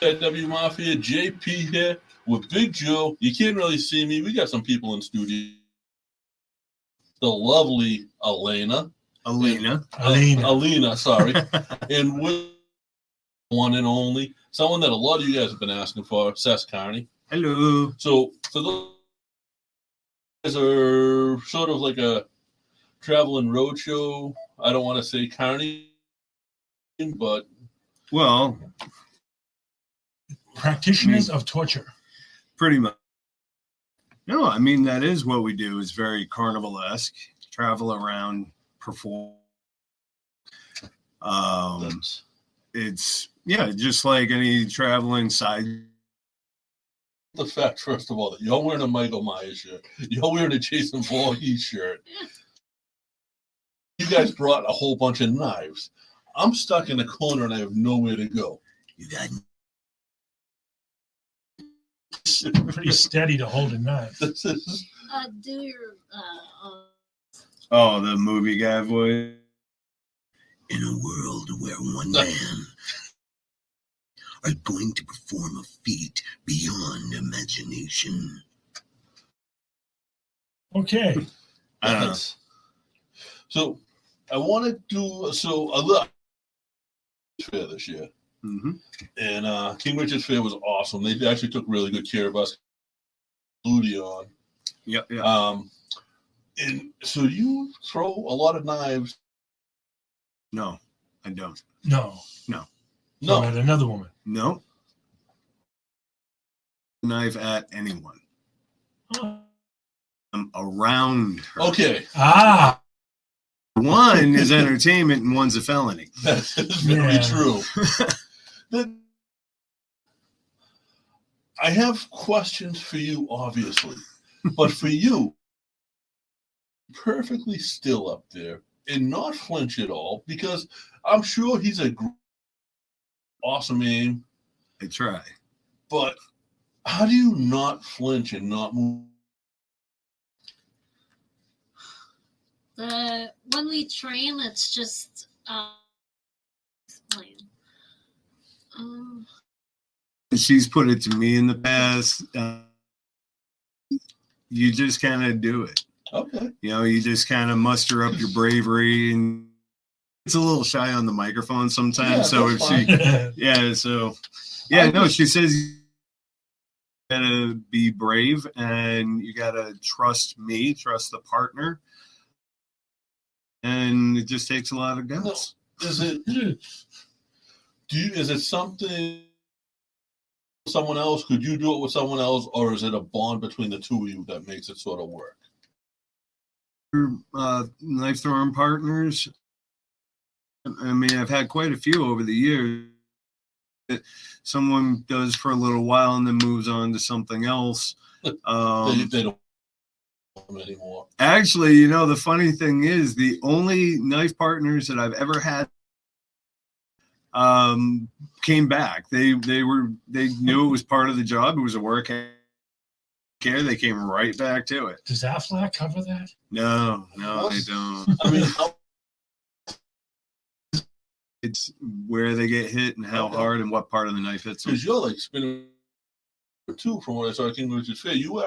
W Mafia, JP here with Big Joe. You can't really see me. We got some people in studio. The lovely Elena. Elena, sorry. And with one and only, someone that a lot of you guys have been asking for, Ses Carney. Hello. So for those guys are sort of like a traveling roadshow. I don't want to say Carney, but well, practitioners of torture. Pretty much. No, I mean that is what we do. Is very carnival-esque. Travel around, perform. It's just like any traveling side. The fact, first of all, that you're wearing a Michael Myers shirt, you're wearing a Jason Voorhees shirt. You guys brought a whole bunch of knives. I'm stuck in the corner and I have nowhere to go. You got pretty steady to hold a knife. Do your the movie guy voice. In a world where one man are going to perform a feat beyond imagination. Okay. I don't know. So I want to do a little fair this year. Mm-hmm. And King Richard's Fair was awesome. They actually took really good care of us. Ludion. Yeah. And so you throw a lot of knives. No, I don't. No. At another woman. No. Knife at anyone. I'm around her. Okay. One is entertainment and one's a felony. That's very true. I have questions for you, obviously. But for you, perfectly still up there and not flinch at all, because I'm sure he's a awesome aim. I try. But how do you not flinch and not move? When we train, it's just explain. She's put it to me in the past. You just kind of do it. Okay. You just kind of muster up your bravery, and it's a little shy on the microphone sometimes. So if fine. She says you gotta be brave and you gotta trust me, trust the partner, and it just takes a lot of guts. No. Is it something someone else? Could you do it with someone else, or is it a bond between the two of you that makes it sort of work? Knife throwing partners. I mean, I've had quite a few over the years that someone does for a little while and then moves on to something else. They don't anymore. Actually, the funny thing is, the only knife partners that I've ever had came back. They knew it was part of the job. It was a work care. They came right back to it. Does Aflac cover that? No, they don't. I mean, it's where they get hit and how hard and what part of the knife hits them. Because you're like spinning too, from what I saw at King Richard's Fair. You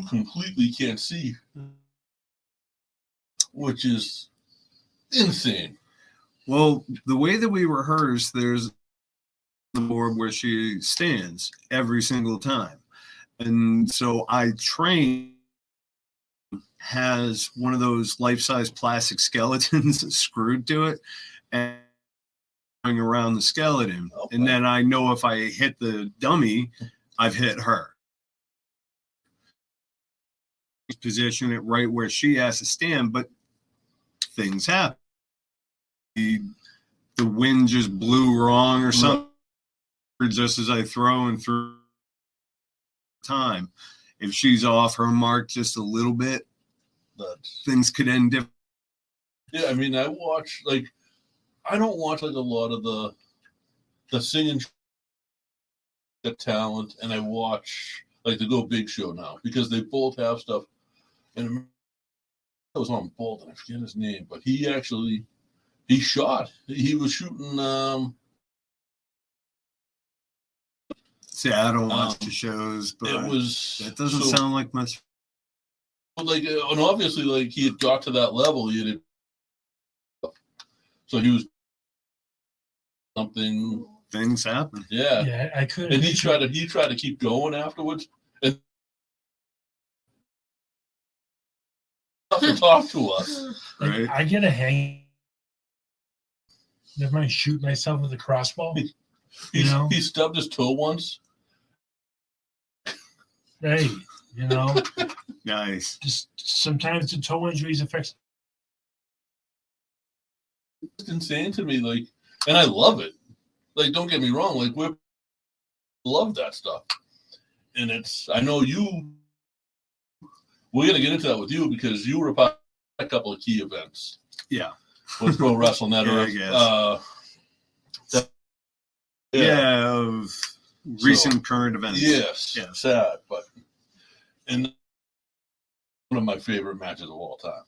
completely can't see, which is insane. Well, the way that we rehearse, there's the board where she stands every single time. And so I train has one of those life-size plastic skeletons screwed to it and going around the skeleton. Okay. And then I know if I hit the dummy, I've hit her. Position it right where she has to stand, but things happen. The wind just blew wrong or something, just as I throw and through time. If she's off her mark just a little bit, things could end different. Yeah, I mean, I don't watch like a lot of the singing talent, and I watch like the Go Big Show now because they both have stuff. And I was on Bolt, and I forget his name, but he was shooting See, I don't watch the shows, but it was that doesn't sound like much. Like, and obviously, like he had got to that level. So he was something. Things happen. Yeah. Yeah, I could. And he tried to keep going afterwards. And to talk to us. Like, Right. I get a hang. Never mind, shoot myself with a crossbow. He stubbed his toe once. Hey, Nice. just sometimes the toe injuries affects. It's insane to me, like, and I love it. Like, don't get me wrong, like we love that stuff, and I know we're gonna get into that with you because you were a part of a couple of key events. Yeah. With Pro Wrestle Network. Of recent current events. Yes. Yeah. Sad, but and one of my favorite matches of all time.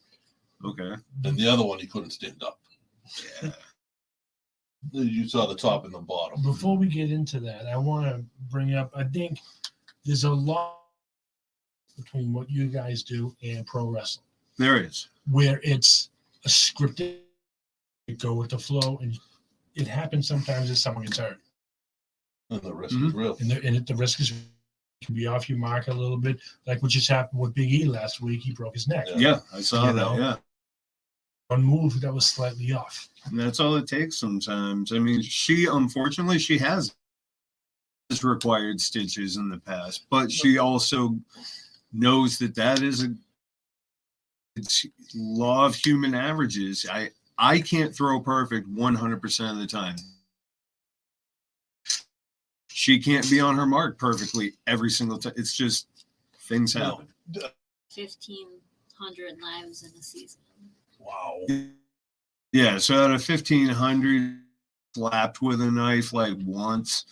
Okay. And the other one, he couldn't stand up. Yeah. You saw the top and the bottom. Before we get into that, I want to bring up, I think there's a lot between what you guys do and pro wrestling. There is. Where it's a scripted, you go with the flow, and it happens sometimes that someone gets hurt. And the risk is real. And the risk can be off your mark a little bit, like what just happened with Big E last week. He broke his neck. Yeah, I saw that. Yeah. One move that was slightly off. And that's all it takes sometimes. I mean, unfortunately, she has required stitches in the past, but she also knows that is it's law of human averages. I can't throw perfect 100% of the time. She can't be on her mark perfectly every single time. It's just things happen. 1,500 lives in a season. Wow. Yeah, so out of 1,500, slapped with a knife like once.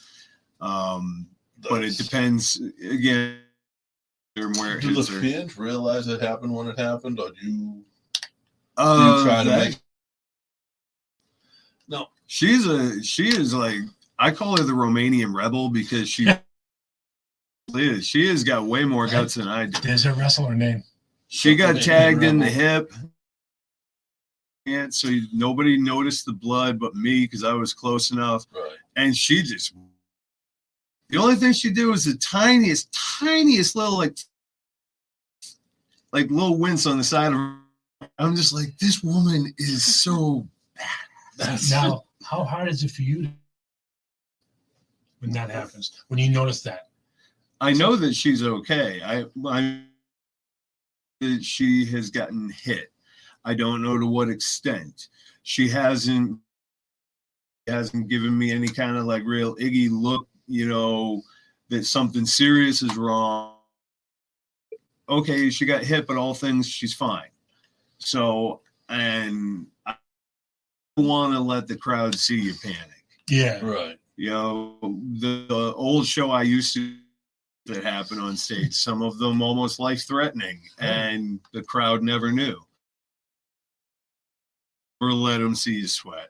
But it depends, again, where it Do the hits her. fans realize it happened when it happened, or do you try to make? No. She is like, I call her the Romanian Rebel because she is. She has got way more guts than I do. There's a wrestler name. She got tagged in the hip. And so nobody noticed the blood but me because I was close enough. Right. And she just, the only thing she did was the tiniest little like little wince on the side of her. I'm just like, this woman is so bad. Now, how hard is it for you when that happens? When you notice that? I know that she's okay. I that she has gotten hit. I don't know to what extent. She hasn't given me any kind of like real Iggy look, that something serious is wrong. Okay, she got hit, but all things, she's fine. So, and I don't want to let the crowd see you panic. Yeah. Right. The old show I used to that happened on stage, some of them almost life-threatening, and the crowd never knew. Or let them see you sweat.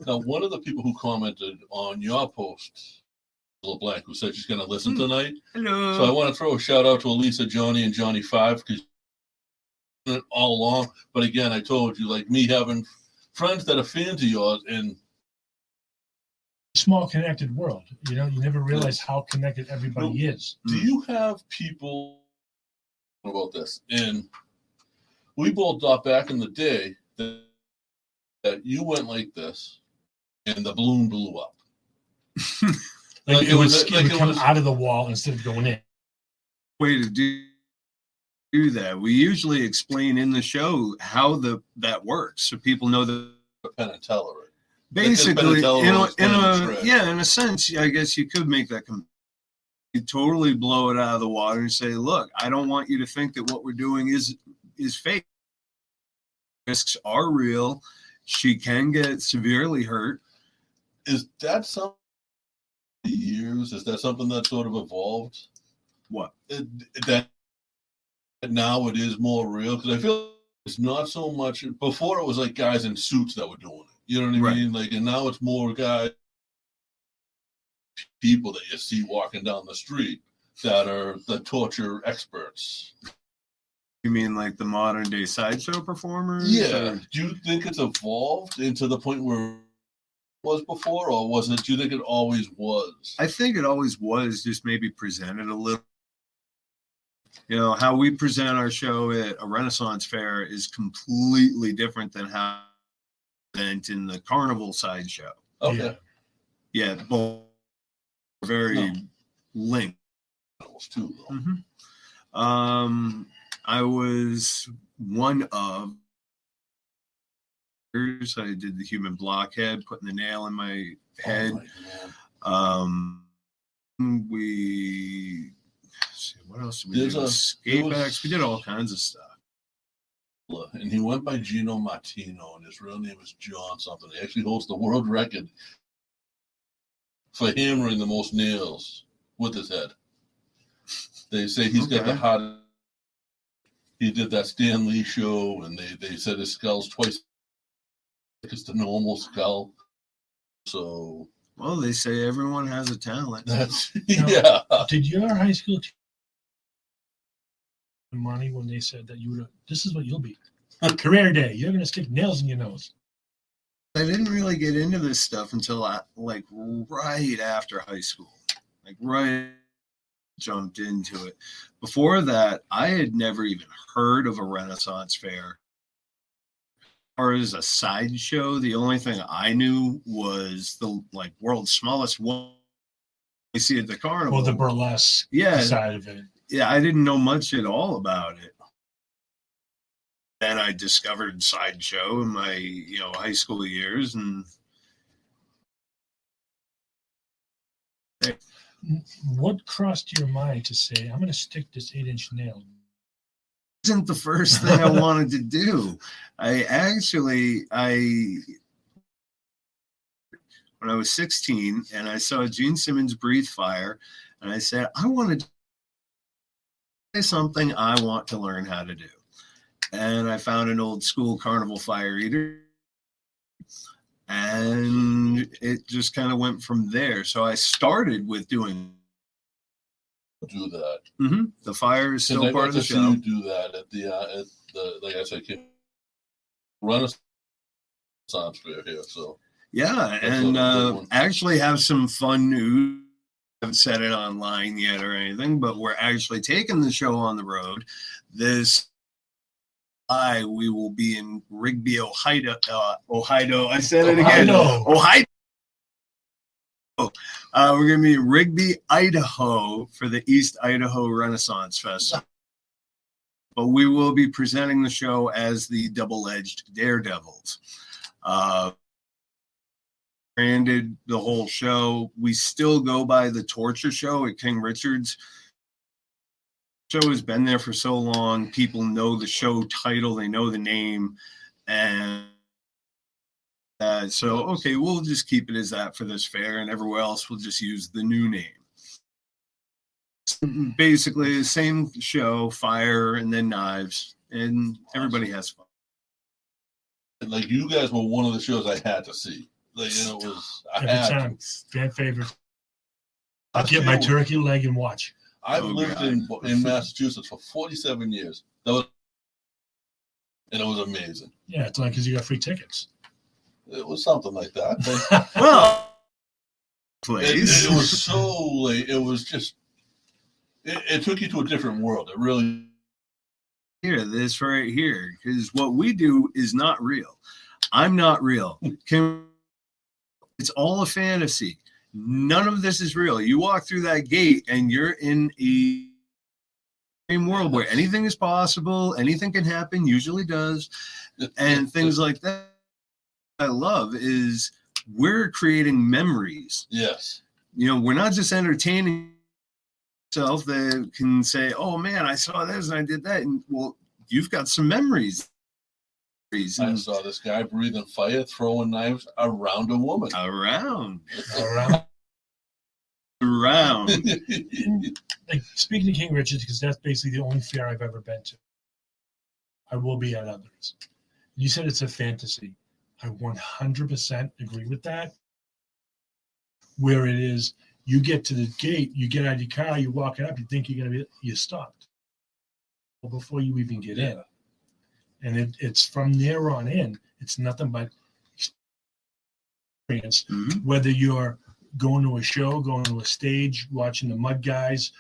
Now, one of the people who commented on your post, LeBlanc, who said she's going to listen tonight. Hello. So I want to throw a shout out to Elisa, Johnny, and Johnny 5 because all along. But again, I told you, like me having friends that are fans of yours, and small connected world. You never realize how connected everybody is. do you have people about this? And we both thought back in the day that you went like this and the balloon blew up. Like it would come out of the wall instead of going in. Way to do that. We usually explain in the show how that works, so people know the Penn and Teller. Basically, in a sense, I guess you could make that. You totally blow it out of the water and say, "Look, I don't want you to think that what we're doing is fake. Risks are real. She can get severely hurt." Is that something years? Is that something that sort of evolved? What? That now it is more real? Because I feel it's not so much. Before it was like guys in suits that were doing it. You know what I mean? Like, and now it's more guys people that you see walking down the street that are the torture experts. You mean like the modern day sideshow performers? Yeah. Or- Do you think it's evolved into the point where it was before, or do you think it always was? I think it always was, just maybe presented a little. You know, how we present our show at a Renaissance fair is completely different than how we present in the carnival sideshow. Okay. Yeah, both are very linked. Too, though. Mm-hmm. I was one of. I did the human blockhead, putting the nail in my head. Oh, man. We let's see, what else did we There's do? a- Escape there was- acts. We did all kinds of stuff. And he went by Gino Martino, and his real name is John something. He actually holds the world record for hammering the most nails with his head. They say he's got the Okay. hottest. He did that Stan Lee show, and they said his skull's twice as the normal skull. So Well, they say everyone has a talent. that's Now- yeah. Did your high school teacher money when they said that you would? This is what you'll be. Career day. You're gonna stick nails in your nose. I didn't really get into this stuff until like right after high school, like right jumped into it. Before that, I had never even heard of a Renaissance fair. Or as a sideshow, the only thing I knew was the like world's smallest one you see at the carnival. Well, the burlesque Yeah. side of it. Yeah, I didn't know much at all about it. Then I discovered sideshow in my high school years, and What crossed your mind to say, I'm going to stick this 8-inch nail? isn't the first thing I wanted to do. I when I was 16 and I saw Gene Simmons breathe fire, and I said, I want to do something I want to learn how to do. And I found an old school carnival fire eater, and it just kind of went from there. So I started with doing Do that. the fire is still I part got of the to see show. you do that at the like I said, Renaissance fair here. So Yeah, That's and a good one. actually have some fun news. I haven't said it online yet or anything, but we're actually taking the show on the road. This we will be in Rigby, Ohio. Ohio. I said it again. Ohio. We're going to be in Rigby, Idaho for the East Idaho Renaissance Festival. But we will be presenting the show as the Double-Edged Daredevils. Branded the whole show. We still go by the Torture Show at King Richard's. Show has been there for so long. People know the show title, they know the name, and so okay, we'll just keep it as that for this fair, and everywhere else we'll just use the new name. Basically, the same show, fire and then knives, and everybody has fun. like you guys were one of the shows I had to see. Like it was I Every had to. time. Fan favorite. I'll get my turkey leg and watch. I've Oh, lived God. in Massachusetts for 47 years. And it was amazing. Yeah, it's like because you got free tickets. It was something like that. Well, It please. was so late. It was just it took you to a different world. It really Here, this right here, because what we do is not real. I'm not real. It's all a fantasy. None of this is real. You walk through that gate and you're in a same world where anything is possible, anything can happen, usually does, and things like that. What I love is we're creating memories. Yes. We're not just entertaining yourself that can say, oh man, I saw this and I did that. And well, you've got some memories. I saw this guy breathing fire, throwing knives around a woman. Around. Like speaking to King Richard's, because that's basically the only fair I've ever been to. I will be at others. You said it's a fantasy. I 100% agree with that. Where it is, You get to the gate, you get out of your car, you walk it up, you think you're stopped before you even get in. And it's from there on in, it's nothing but experience. Mhm. Whether you're going to a show, going to a stage, watching the mud guys,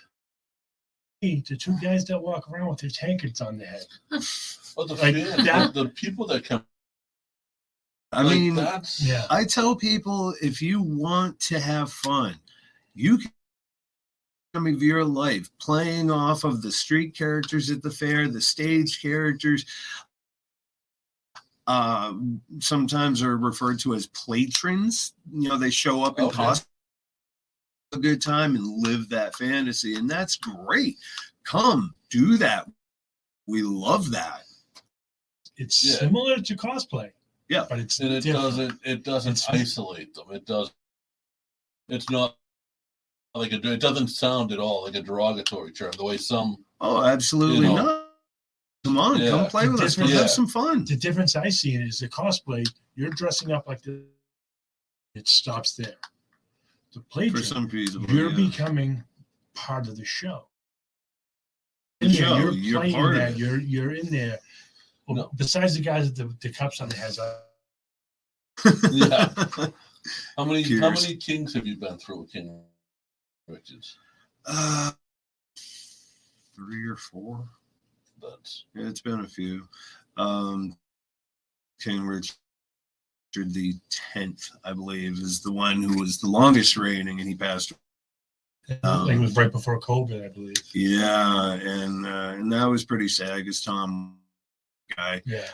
the two guys that walk around with their tankards on their head. Well, the Like fans, that- the people that come. I like, mean, that's Yeah. I tell people if you want to have fun, you can of your life playing off of the street characters at the fair, the stage characters. Sometimes are referred to as patrons. You know, they show up and Okay. cost a good time and live that fantasy, and that's great. Come do that. We love that. It's Yeah. similar to cosplay. Yeah. But it's and it different. doesn't It's- isolate them. It does. It's not like it doesn't sound at all like a derogatory term. The way some. Oh, absolutely You know. not. Come on, Yeah. come play with us. We'll Yeah. have some fun. The difference I see is the cosplay, you're dressing up like the it stops there. The For playtron, some people, you're yeah. becoming part of the show. The In there, show, you're you're playing part of that. it. You're in there. Well, No. besides the guys with the cups on their heads, Yeah. How many Cheers. kings have you been through with King Richards? 3 or 4. That's Yeah, it's been a few. King Richard the 10th, I believe, is the one who was the longest reigning, and he passed. like it was right before COVID, I believe. Yeah, and that was pretty sad because Tom guy. Yeah.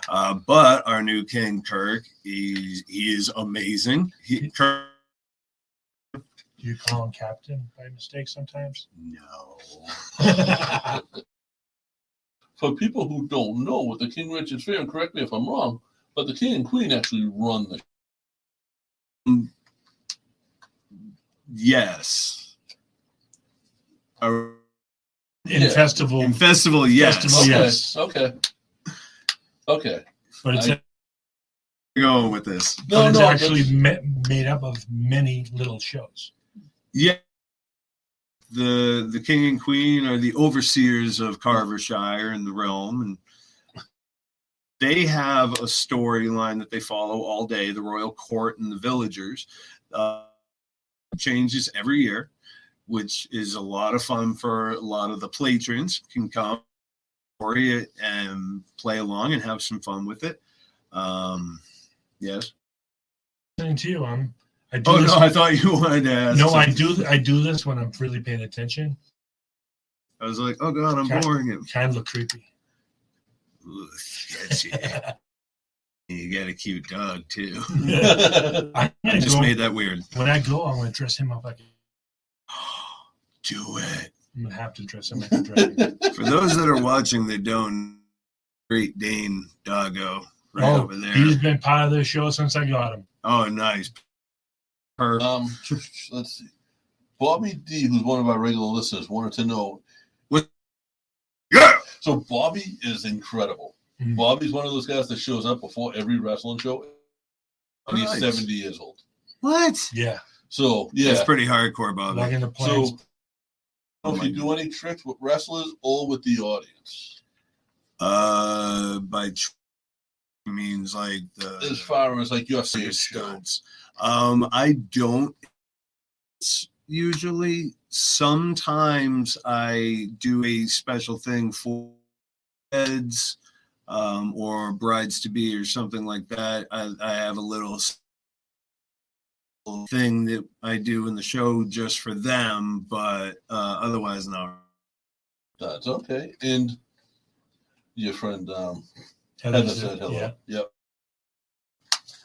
But our new King Kirk, he is amazing. Kirk, Do you call him captain by mistake sometimes? no. for people who don't know what the King Richards Fair, and correct me if I'm wrong, but the King and Queen actually run the. Yes. In Yeah. festival, In festival, yes. Festival, Okay. yes. Okay. but it's Going with this. but it's actually that's- made up of many little shows. Yeah. The king and queen are the overseers of Carvershire and the realm, and they have a storyline that they follow all day. The royal court and the villagers changes every year, which is a lot of fun for a lot of the patrons. Can come and play along and have some fun with it. Yes. Listening to you, I do Oh this. no, I thought you wanted to ask. No, I something. do. I do this when I'm really paying attention. I was like, oh god, I'm Cat- boring him. Kind of look creepy. Ugh, that's it. You got a cute dog too. I I just made that weird. when I go, I'm going to dress him up like Do it. I'm going to have to dress him like a dragon. For those that are watching, they don't. Great Dane doggo right over there. He's been part of the show since I got him. Oh, nice. Let's see. Bobby D, who's one of our regular listeners, wanted to know. Yeah. So Bobby is incredible. Mhm. Bobby's one of those guys that shows up before every wrestling show, and he's Nice. 70 years old. What? Yeah, So yeah, That's pretty hardcore, Bobby. like in the plans. so if you do any tricks with wrestlers or with the audience, By means like the as far as like your stage show. stunts. I don't usually. Sometimes I do a special thing for heads, or brides to be or something like that. I have a little thing that I do in the show just for them, but otherwise no. That's okay. And your friend Heather Heather said, said hello. yeah. Yep.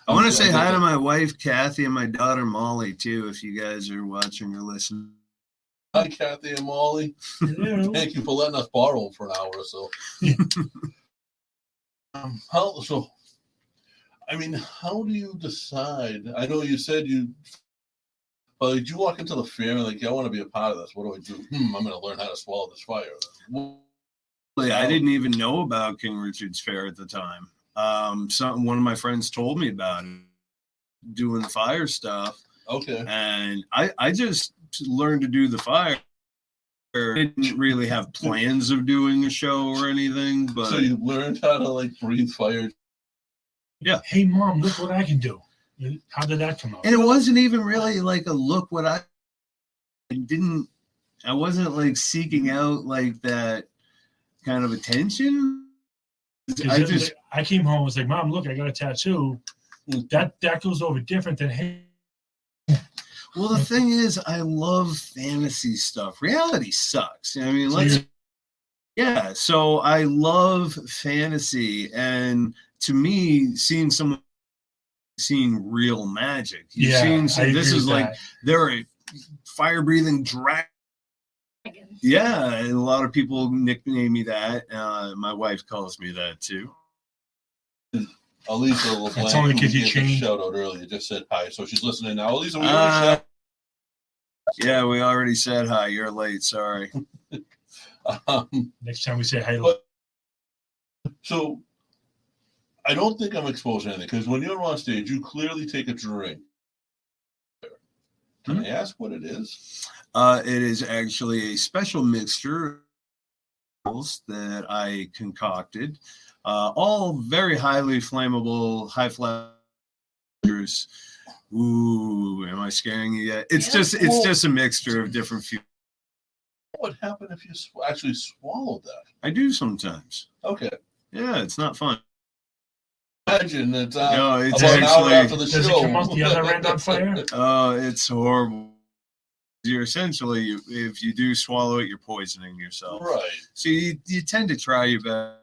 I want to Okay, say I hi get to that. my wife Kathy and my daughter Molly too. If you guys are watching or listening. Hi, Kathy and Molly. Hello. Thank you for letting us borrow them for an hour or so. How do you decide? I know you said but did you walk into the fair and like, I want to be a part of this. What do I do? I'm going to learn how to swallow this fire. I didn't even know about King Richard's Fair at the time. One of my friends told me about it, doing the fire stuff, Okay. and I just learned to do the fire. I didn't really have plans of doing a show or anything, but So you learned how to like breathe fire. Hey, Mom, look what I can do. How did that come out? and it wasn't even really like a look what I wasn't like seeking out like that kind of attention. I came home and was like, Mom, look, I got a tattoo. That goes over different than, hey. Well, the thing is, I love fantasy stuff. Reality sucks. I mean, so I love fantasy, and to me, seeing real magic. This is like they're a fire-breathing dragon. Yeah, and a lot of people nickname me that. My wife calls me that too. Elisa LeBlanc, That's only because you gave a changed. shout out earlier, just said hi, so she's listening now. Elisa, we already yeah, we already said hi. You're late. Sorry. Next time we say hi. So I don't think I'm exposing anything because when you're on stage, you clearly take a drink. Can I ask what it is? It is actually a special mixture that I concocted. All very highly flammable, high flammers. Ooh, am I scaring you yet? It's just a mixture of different fuels. What would happen if you actually swallowed that? I do sometimes. Okay. Yeah, it's not fun. Imagine it's no, it's about an hour after the does show. it come out the other end on fire? Oh, it's horrible. You're essentially, if you do swallow it, you're poisoning yourself. Right. So you tend to try your best.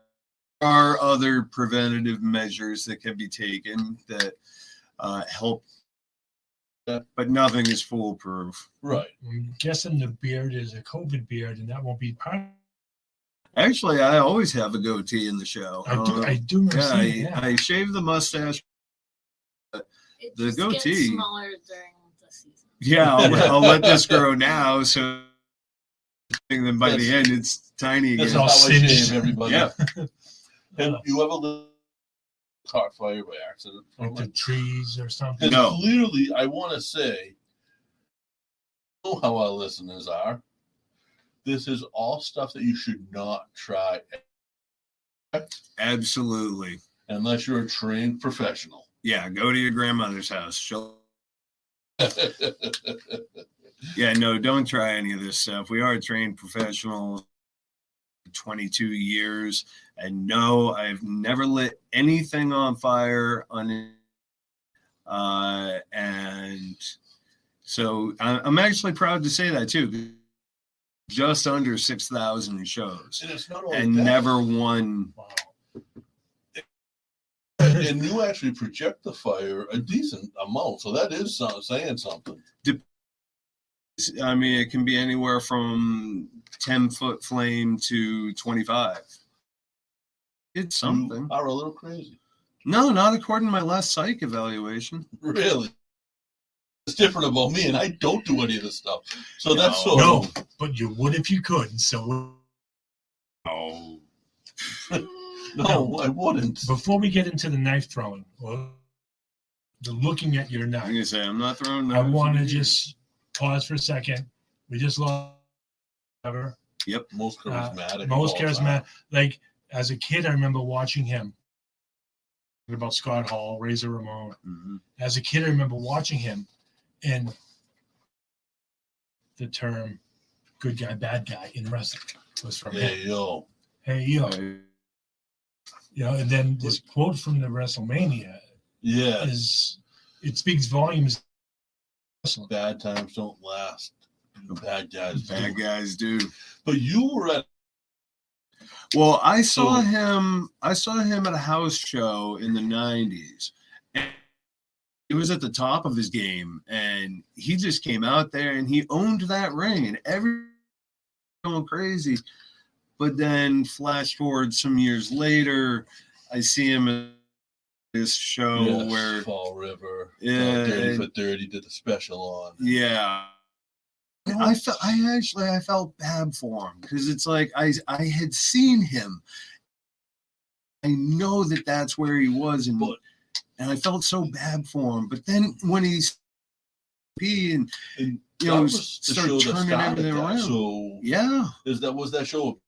There are other preventative measures that can be taken that help, but nothing is foolproof. Right. I'm guessing the beard is a COVID beard, and that won't be part. Actually, I always have a goatee in the show. I do remember seeing that. I shave the mustache. It The just goatee. gets smaller during the season. Yeah, I'll let this grow now, so then by the end it's tiny again. That's all how I singed. shave everybody. Yeah. Have you ever caught fire by accident? Like the trees or something. Because No. clearly, I want to say, I know how our listeners are. This is all stuff that you should not try Absolutely. unless you're a trained professional. Yeah, go to your grandmother's house. Yeah, no, don't try any of this stuff. We are trained professionals. 22 years, and no, I've never lit anything on fire and so I'm actually proud to say that too. Just under 6,000 shows, And it's not only and that. never one. Wow. And you actually project the fire a decent amount, so that is saying something. I mean, it can be anywhere from 10-foot flame to 25. It's something. You are a little crazy. No, not according to my last psych evaluation. Really. It's different about me, and I don't do any of this stuff. So that's so. No, but you would if you could. So Oh. No, I wouldn't. before we get into the knife throwing, or the looking at your I'm knife, gonna say I'm not throwing. I knives want to at you. just pause for a second. We just lost ever. Most charismatic. Most of all time. charismatic. Like as a kid, I remember watching him. About Scott Hall, Razor Ramon. Mhm. As a kid, I remember watching him, and the term "good guy, bad guy" in wrestling was from him. Hey, yo. Hey, yo, and then this quote from the WrestleMania Yeah. it speaks volumes. Bad times don't last. Bad guys do. Bad guys do. But you were at Well, I saw him at a house show in the 90s. And he was at the top of his game, and he just came out there and he owned that ring, and everyone going crazy. But then flash forward some years later, I see him at this show where Fall River. Yeah, 30 and- for 30 did the special on. yeah. I felt bad for him because it's like I had seen him. I know that that's where he was, and I felt so bad for him. But then when he's and And you that know, was the start show that turning started everything that. around. So Yeah, was that show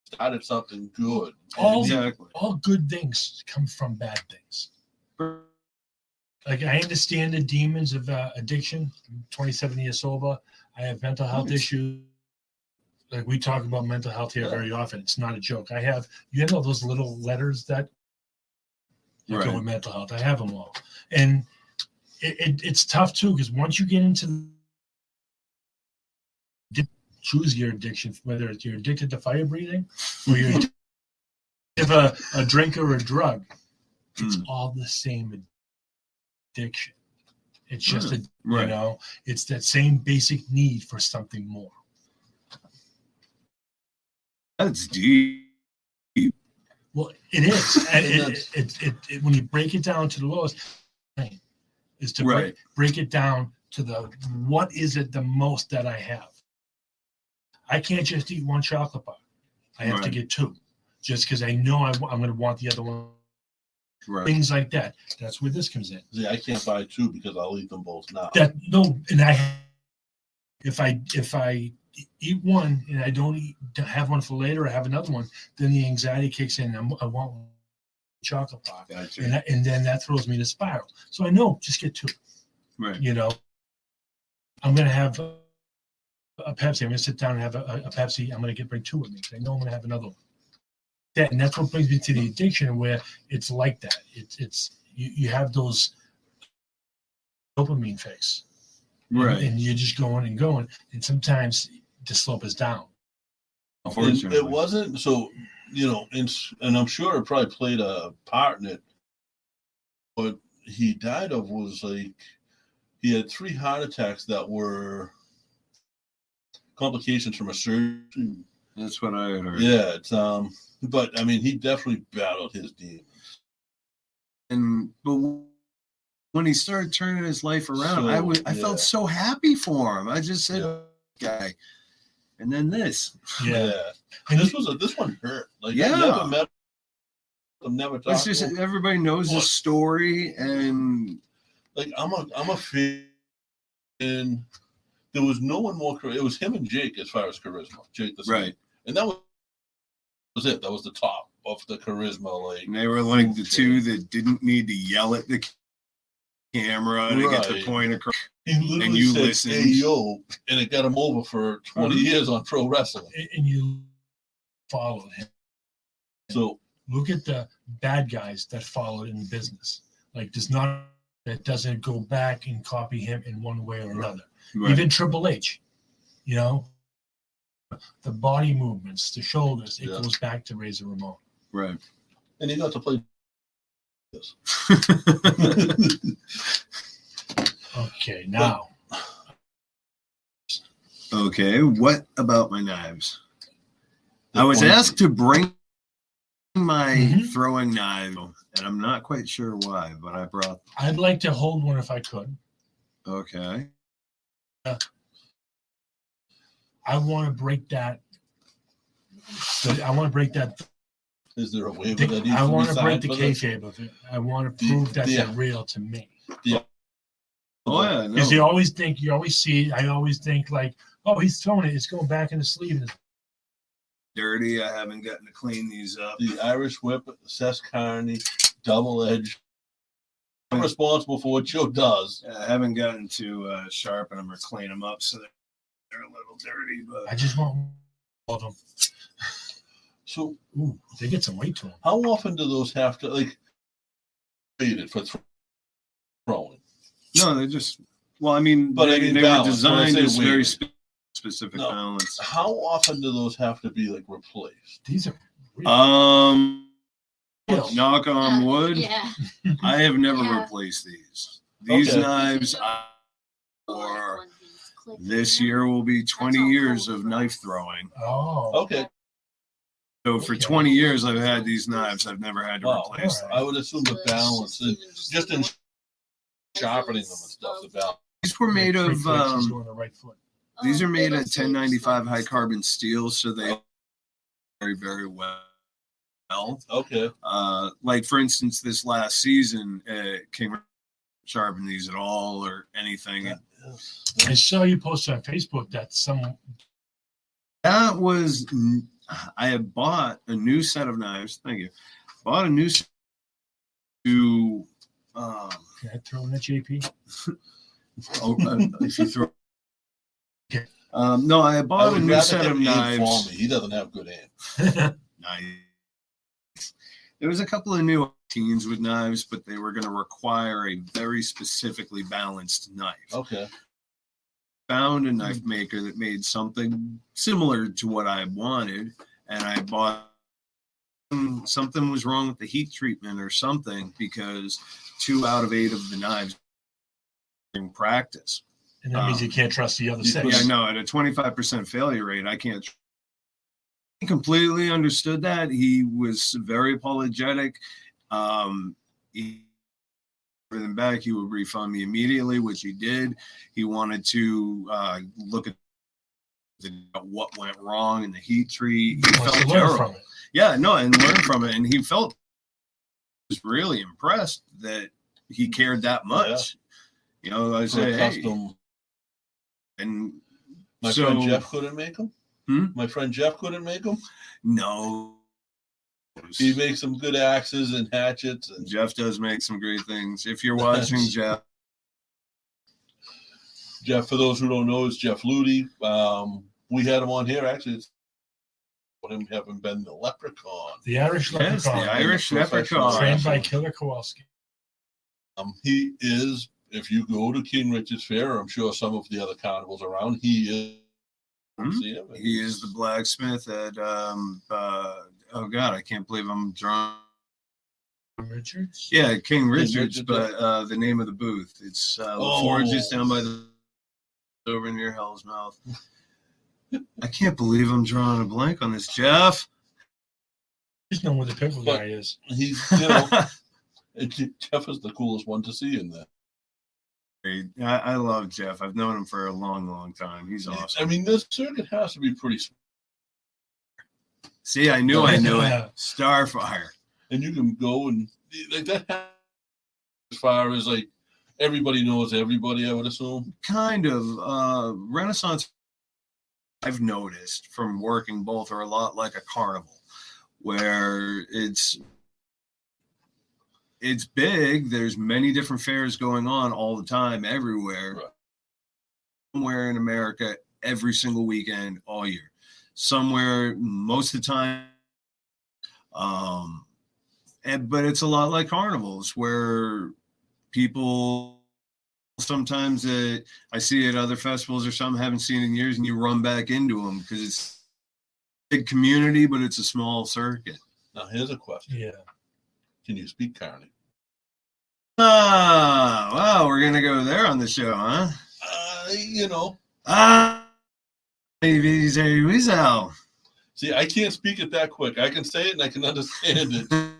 started something good? All- exactly. All good things come from bad things. Like, I understand the demons of addiction. I'm 27 years sober. I have mental health Nice. issues. Like, we talk about mental health here Yeah. very often. It's not a joke. I have, those little letters that go Right. with mental health. I have them all. And it's tough too, because once you get into choose your addiction, whether you're addicted to fire breathing or you're a drink or a drug, it's all the same addiction. It's just Right. it's that same basic need for something more. That's deep. Well, it is. And And it when you break it down to the lowest, is to Right. break it down to what is it the most that I have. I can't just eat one chocolate bar. I have to Right. get two, just because I know I'm going to want the other one. Right. Things like that. That's where this comes in. See, I can't buy two because I'll eat them both now. If I eat one and I don't have one for later, I have another one, then the anxiety kicks in. I want chocolate bar, Gotcha. and then that throws me in a spiral. So I know, just get two. Right. I'm going to have a Pepsi. I'm going to sit down and have a Pepsi. I'm going to bring two with me. I know I'm going to have another one. And that's what brings me to the addiction, where it's like that. It's you have those dopamine fix, Right. and you're just going and going, and sometimes the slope is down. And Unfortunately. it wasn't so, and I'm sure it probably played a part in it. What he died of was like he had 3 heart attacks that were complications from a surgery. That's what I had heard. Yeah, it's but I mean, he definitely battled his demons. But when he started turning his life around, I felt so happy for him. I just said, "Guy," and then this. Yeah. And this one hurt. Like, I never met him, never talked It's just to him. everybody knows his story, and Like, I'm a fan. And there was no one more. It was him and Jake as far as charisma. Jake the right. and that was it. That was the top of the charisma. Like, And they were like the two that didn't need to yell at the camera to get the point across. He literally And you said, listened. "Hey yo," and it got him over for 20 years on pro wrestling. And you followed him. So Look at the bad guys that followed in business. Like, that doesn't go back and copy him in one way or another. Right. Even Triple H, the body movements, the shoulders, it goes back to Razor Ramon. Right. and he got to play this. Okay, now. Okay, what about my knives? I was asked to bring my throwing knife, and I'm not quite sure why, but I brought them. I'd like to hold one if I could. Okay. I want to break that. I want to break that. Is there a waiver that needs I to be want to break signed the for this? kayfabe of it. I want to prove that they're real to me. Oh yeah, Because no. you always see, I always think like, oh, he's throwing it. It's going back in the sleeve. Dirty. I haven't gotten to clean these up. The Irish Whip, Ses Carney, Double Edge. I'm responsible for what Joe does. I haven't gotten to sharpen them or clean them up, so they're a little dirty. But I just want all of them. So, Ooh, they get some weight to them. how often do those have to rated for throwing? no, they're just. Well, I mean, But they were balance. When I designed say as very weighted. specific No. balance. How often do those have to be replaced? These are real. Knock on wood. Yeah. I have never Yeah. replaced these. These Okay. knives are. This year will be 20 years of knife throwing. Oh, Okay. So for Okay. 20 years, I've had these knives. I've never had to Wow. replace All them. I would assume the balance is just in sharpening them and stuff. The balance. These were made of. He's on the right foot. These are made of 1095 high carbon steel, so they very, very well. Okay. Like for instance, this last season, King sharpened these at all or anything. I saw you post on Facebook that That was, I had bought a new set of knives. Thank you. Bought a new set to. Can I throw in a JP? If you throw. Okay. No, I had bought a new set of For knives. me. He doesn't have good aim. Nice. There was a couple of new teens with knives, but they were going to require a very specifically balanced knife. Okay. Found a knife maker that made something similar to what I wanted, and I bought. Something was wrong with the heat treatment or something, because 2 out of 8 of the knives in practice. And that means you can't trust the other Yeah, six. Yeah, no, at a 25% failure rate, I can't. He completely understood that. He was very apologetic. He everything back. He would refund me immediately, which he did. He wanted to look at what went wrong in the heat treat. He Wants felt to learn terrible. from it. Yeah, no, and learn from it. And he felt was really impressed that he cared that much. You know, I For say, a hey, custom. and My so friend Jeff couldn't make them. My friend Jeff couldn't make them. no. He makes some good axes and hatchets. And Jeff does make some great things. If you're watching, Jeff, Jeff, for those who don't know, is Jeff Ludy. We had him on here. Actually, it's him having been the leprechaun. The Irish yes, the leprechaun. Irish Professional leprechaun. Trained by Killer Kowalski. He is, if you go to King Richard's Fair, I'm sure some of the other carnivals around, he is. See him. He is the blacksmith at oh god, I can't believe I'm drawing. Richards? Yeah, King Richards, Richards, but the name of the booth. It's Forges down by the over near Hell's Mouth. I can't believe I'm drawing a blank on this, Jeff. Just know where the pickle But- guy is. He's, Jeff is the coolest one to see in there. I love Jeff. I've known him for a long, long time. He's awesome. I mean, this circuit has to be pretty smart. See, I knew it. Yeah. Starfire. And you can go and like that. As far as like everybody knows everybody, I would assume. Kind of. Renaissance, I've noticed from working both, are a lot like a carnival, where it's big. There's many different fairs going on all the time, everywhere. Right. Somewhere in America, every single weekend, all year. Somewhere, most of the time. But it's a lot like carnivals, where people sometimes I see at other festivals or something, haven't seen in years, and you run back into them because it's a big community, but it's a small circuit. Now, here's a question: Yeah. Can you speak Carney? Ah, wow, we're gonna go there on the show, huh? You know. See, I can't speak it that quick. I can say it and I can understand it.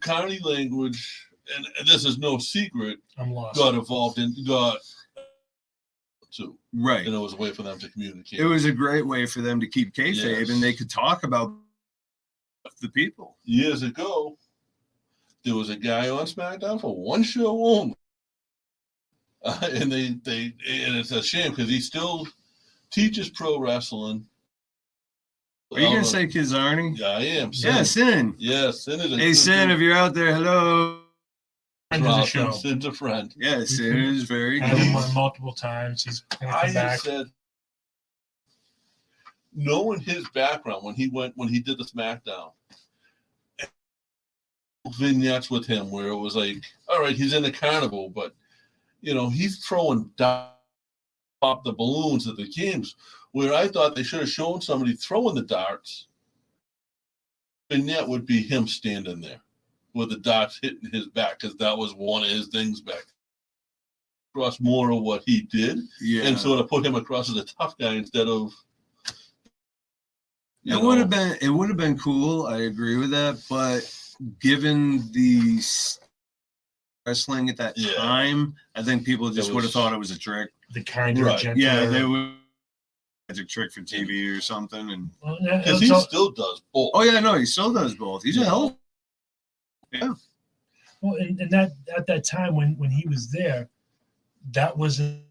Carney language, and this is no secret, I'm lost. got evolved and got too. Right. And it was a way for them to communicate. It was a great way for them to keep kayfabe, Yes. and they could talk about the people. Years ago, there was a guy on SmackDown for one show only. And and it's a shame because he still teaches pro wrestling. Are you gonna say Kizarni? Yeah, I am. Yeah, Sin. Yes, Sin is a Hey, Sin, if you're out there, hello. Friend of the show. Sin's a friend. Yeah, Sin is very Had him good. on multiple times. He's gonna I come back. said, knowing his background when he did the SmackDown vignettes with him, where it was like, all right, he's in the carnival, but you know, he's throwing pop the balloons at the games. Where I thought they should have shown somebody throwing the darts. Vignette would be him standing there with the darts hitting his back, because that was one of his things back. Across more of what he did, Yeah. and sort of put him across as a tough guy instead of. It would have been cool. I agree with that, but given the wrestling at that Yeah. time, I think people just would have thought it was a trick. The kinder, Right. gentler. Yeah, they would. It's a trick for TV or something, and Well, yeah, Because he still does both. oh yeah, no, he still does both. He's a hell. well, and that at that time when he was there, that wasn't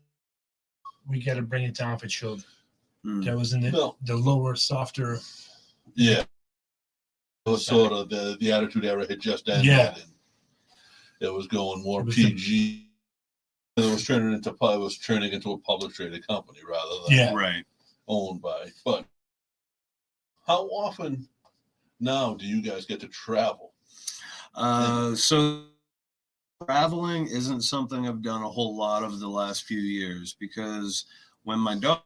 we got to bring it down for children. Mm. That was in the lower, softer. Yeah. It was sort of the Attitude Era had just ended. Yeah. And it was going more It was PG. It was turning into a public traded company rather than Right. owned by. But how often now do you guys get to travel? So traveling isn't something I've done a whole lot of the last few years because when my dog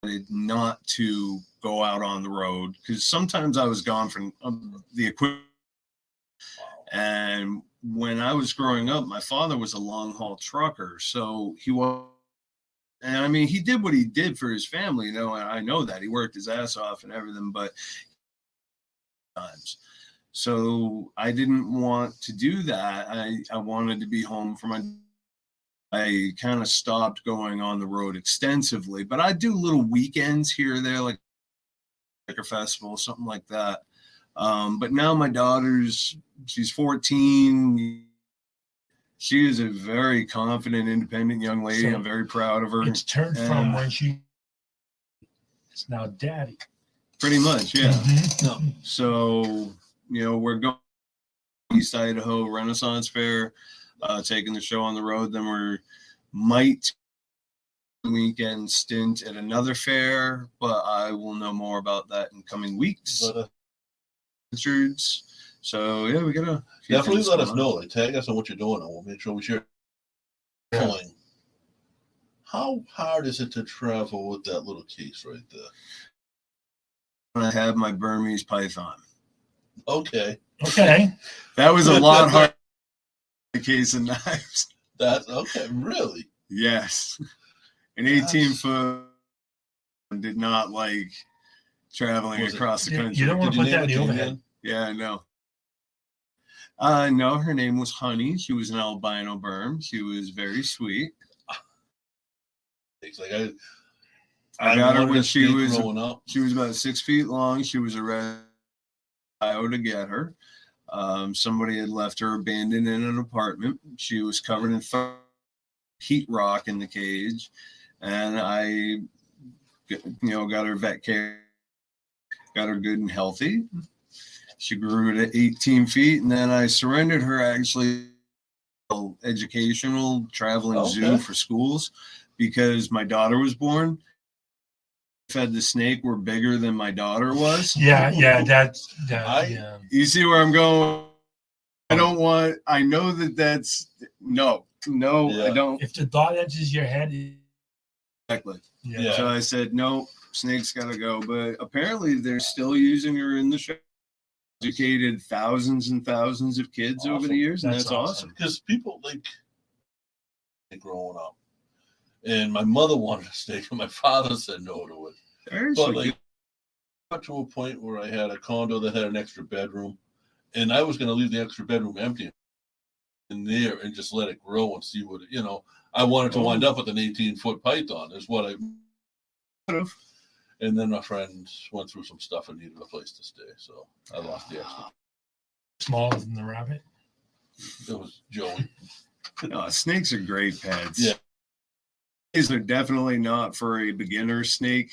decided not to go out on the road, because sometimes I was gone from the equipment. And when I was growing up, my father was a long haul trucker. So he was, and I mean, he did what he did for his family. You know, I know that he worked his ass off and everything, but times. So I didn't want to do that. I wanted to be home for my. I kind of stopped going on the road extensively, but I do little weekends here or there, like a festival, something like that. But now my she's 14. She is a very confident, independent young lady. So I'm very proud of her. It's turned from when it's now daddy. Pretty much, yeah. Mm-hmm. No. So, we're going to East Idaho Renaissance Fair, taking the show on the road. Then we might weekend stint at another fair, but I will know more about that in coming weeks. But, so yeah, we gotta definitely let us know. Like, tag us on what you're doing, and we'll make sure we share. Yeah. How hard is it to travel with that little case right there? I have my Burmese python. Okay. That was a lot harder than the case of knives. That's okay. Really? Yes. An 18-foot did not like traveling across the country. You don't want to put that in the overhead. Yeah, I know. No, her name was Honey. She was an albino Burm. She was very sweet. It's like I got her when she was growing up. She was about 6 feet long. She was arrested to get her. Somebody had left her abandoned in an apartment. She was covered in heat rock in the cage, and I, got her vet care, got her good and healthy. She grew to 18 feet, and then I surrendered her actually to educational traveling zoo for schools because my daughter was born. Fed the snake were bigger than my daughter was. Yeah. You see where I'm going? I know that's no, yeah. I don't. If the thought enters your head, Exactly. Yeah. So I said, no, snake's got to go. But apparently they're still using her in the show. Educated thousands and thousands of kids over the years, and that's awesome. Because people growing up, and my mother wanted a snake, and my father said no to it. But I got to a point where I had a condo that had an extra bedroom, and I was going to leave the extra bedroom empty in there and just let it grow and see what I wanted to wind up with an 18-foot python is what I would have. And then my friend went through some stuff and needed a place to stay, so I lost the extra. Smaller than the rabbit. It was Joey. No, snakes are great pets. Yeah. These are definitely not for a beginner snake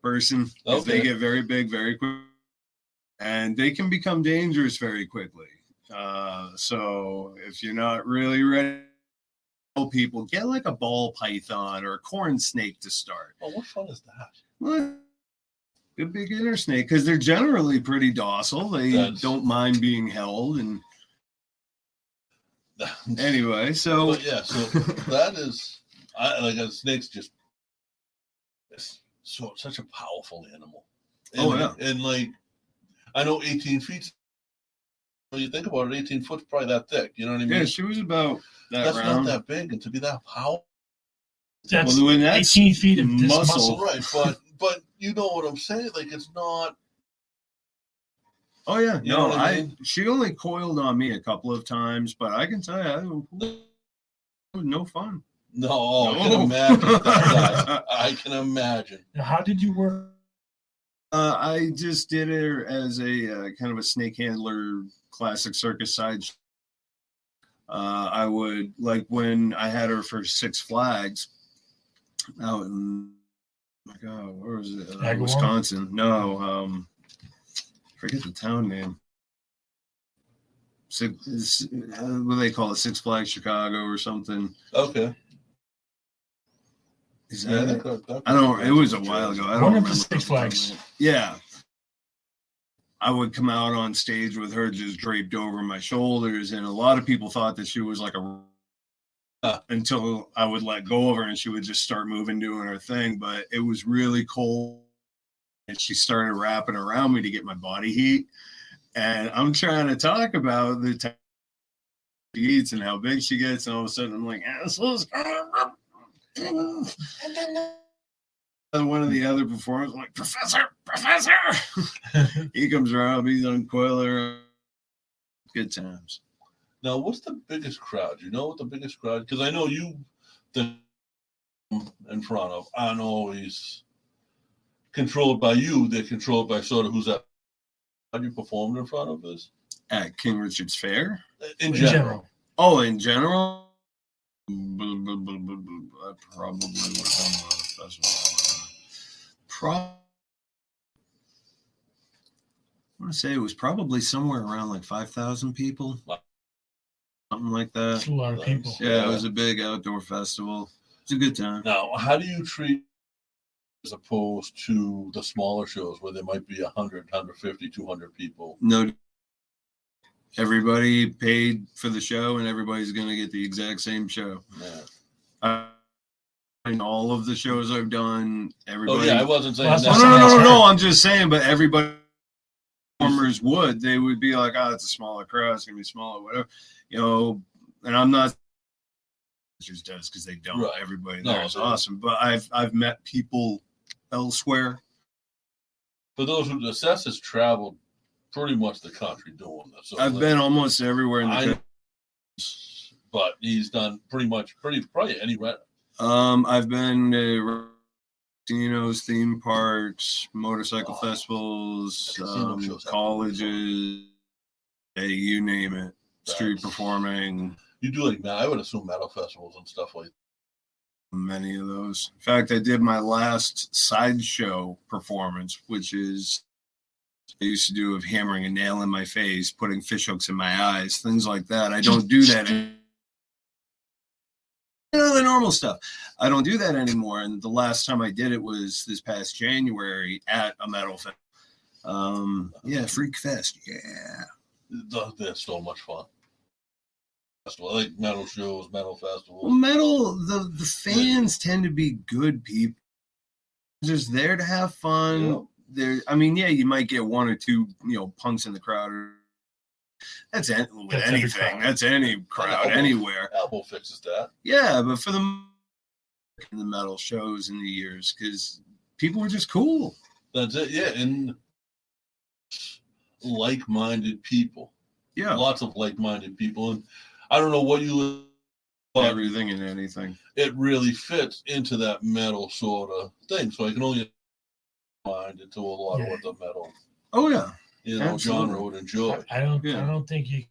person. Okay. They get very big very quick, and they can become dangerous very quickly. So if you're not really ready, people get like a ball python or a corn snake to start. Oh, what fun is that? Well, a beginner snake, because they're generally pretty docile. They don't mind being held, and anyway, so that is a snake's just such a powerful animal. And, and I know 18 feet. When you think about it, 18 foot's probably that thick. You know what I mean? Yeah, she was about that That's round. not that big, and to be that powerful. That's 18 feet of muscle. Right, but you know what I'm saying? Like, it's not. Oh yeah, you know what I mean? She only coiled on me a couple of times, but I can tell you, it was no fun. No, I can imagine. I can imagine. Now, how did you work? I just did her as a kind of a snake handler, classic circus side. I would, like when I had her for Six Flags, out in, oh my God, where was it? Agawam? Wisconsin. No, forget the town name. What do they call it? Six Flags Chicago or something. Okay. Is Yeah, that it? that I don't. could It be was a while ago. I don't One of remember. the Six Flags. Yeah. I would come out on stage with her just draped over my shoulders, and a lot of people thought that she was like a until I would let go of her and she would just start moving, doing her thing. But it was really cold, and she started wrapping around me to get my body heat. And I'm trying to talk about the time she eats and how big she gets, and all of a sudden I'm like, assholes. And then one of the other performers like, Professor. He comes around, he's uncoiling her. Good times. Now, what's the biggest crowd? You know what the biggest crowd? Because I know you, the in front of, aren't always controlled by you. They're controlled by sort of who's that. Have you performed in front of this? At King Richard's Fair? In general. Oh, in general? I probably would have done a festival. I want to say it was probably somewhere around like 5,000 people. Something like that. That's a lot of people. Yeah, it was a big outdoor festival. It's a good time. Now, how do you treat as opposed to the smaller shows where there might be 100, 150, 200 people? No, everybody paid for the show, and everybody's going to get the exact same show. Yeah. In all of the shows I've done, everybody. Oh yeah, I wasn't saying Well, that. No. I'm just saying, but everybody. Performers would. They would be like, "Oh, it's a smaller crowd. It's gonna be smaller, whatever." You know, and I'm not. Just does because they don't. Right. Everybody No, there is awesome, but I've met people elsewhere. For those who Ses has traveled pretty much the country doing this. So I've been almost everywhere in the country. But he's done probably anywhere. I've been to casinos, theme parks, motorcycle festivals, colleges, you name it. Street performing. You do like I would assume metal festivals and stuff like that. Many of those. In fact, I did my last sideshow performance, which is I used to do of hammering a nail in my face, putting fishhooks in my eyes, things like that. I don't do that anymore. The normal stuff. I don't do that anymore. And the last time I did it was this past January at a metal fest. Freak Fest. Yeah. They're so much fun. I like metal shows, metal festivals. Well, metal, the fans tend to be good people. They're just there to have fun. Yeah. You might get one or two, punks in the crowd. That's anything. That's any crowd anywhere. Elbow fixes that. Yeah, but for the metal shows in the years, because people were just cool. That's it. Yeah, and like-minded people. Yeah, lots of like-minded people, and I don't know what you. Everything and anything. It really fits into that metal sort of thing. So I can only mind into a lot of what the metal. Oh yeah. Genre would enjoy. I don't think you